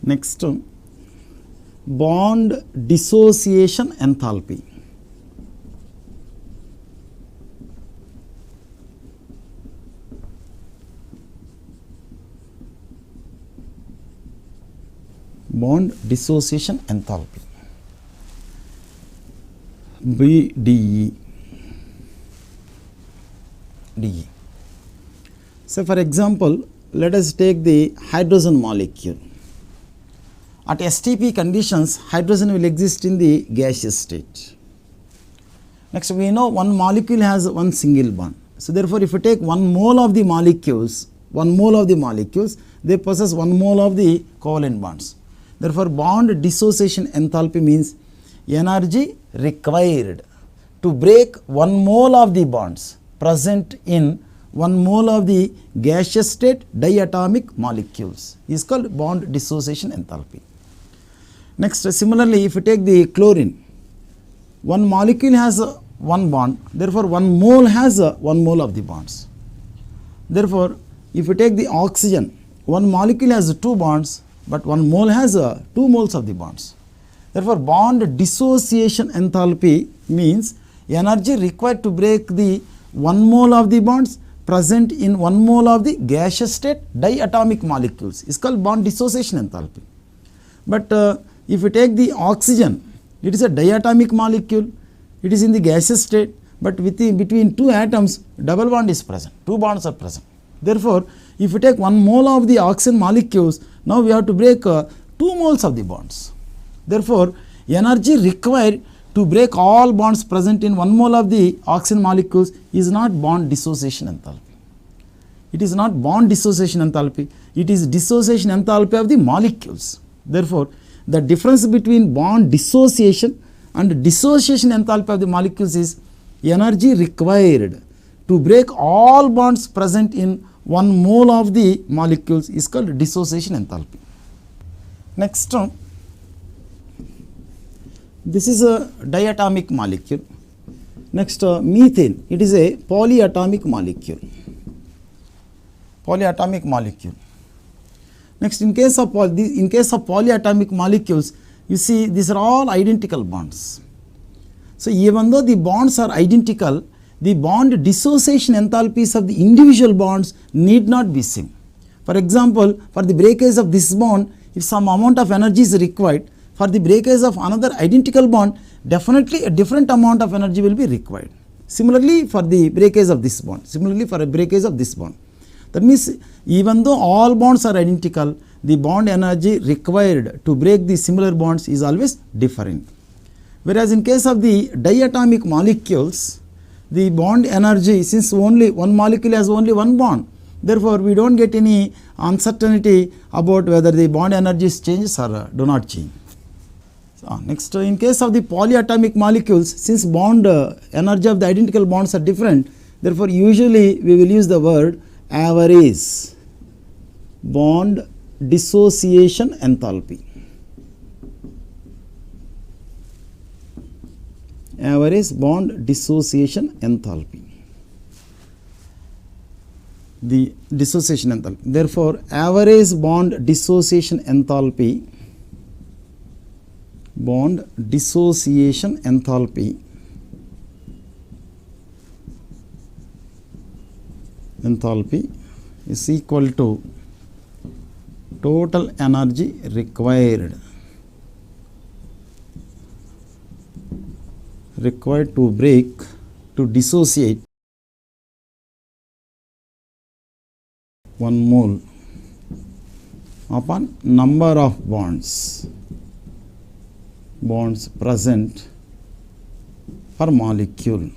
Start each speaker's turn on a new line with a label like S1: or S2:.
S1: Next, bond dissociation enthalpy. Bond dissociation enthalpy, BDE. So for example, let us take the hydrogen molecule. At STP conditions, hydrogen will exist in the gaseous state. Next, we know one molecule has one single bond. So therefore, if you take 1 mole of the molecules, they possess 1 mole of the covalent bonds. Therefore, bond dissociation enthalpy means energy required to break 1 mole of the bonds present in 1 mole of the gaseous state diatomic molecules is called bond dissociation enthalpy. Next, similarly, if you take the chlorine, 1 molecule has 1 bond, therefore 1 mole has 1 mole of the bonds. Therefore, if you take the oxygen, 1 molecule has 2 bonds, but 1 mole has 2 moles of the bonds. Therefore, bond dissociation enthalpy means energy required to break the 1 mole of the bonds present in 1 mole of the gaseous state diatomic molecules is called bond dissociation enthalpy. But if you take the oxygen, it is a diatomic molecule, it is in the gaseous state, but between 2 atoms double bond is present, 2 bonds are present. Therefore, if you take 1 mole of the oxygen molecules, now we have to break 2 moles of the bonds. Therefore, energy required to break all bonds present in 1 mole of the oxygen molecules is not bond dissociation enthalpy. It is not bond dissociation enthalpy, it is dissociation enthalpy of the molecules. Therefore, the difference between bond dissociation and dissociation enthalpy of the molecules is energy required to break all bonds present in 1 mole of the molecules is called dissociation enthalpy. Next, this is a diatomic molecule. Next, methane, it is a polyatomic molecule. Next, in case of polyatomic molecules, you see these are all identical bonds. So even though the bonds are identical, the bond dissociation enthalpies of the individual bonds need not be same. For example, for the breakage of this bond, if some amount of energy is required, for the breakage of another identical bond, definitely a different amount of energy will be required. Similarly, for the breakage of this bond, that means even though all bonds are identical, the bond energy required to break the similar bonds is always different. Whereas in case of the diatomic molecules, the bond energy, since only one molecule has only 1 bond, therefore we don't get any uncertainty about whether the bond energies changes or do not change. So next, in case of the polyatomic molecules, since bond energy of the identical bonds are different, therefore usually we will use the word average bond dissociation enthalpy. Average bond dissociation enthalpy. The dissociation enthalpy. Therefore, average bond dissociation enthalpy, is equal to total energy required to dissociate 1 mole upon number of bonds present per molecule.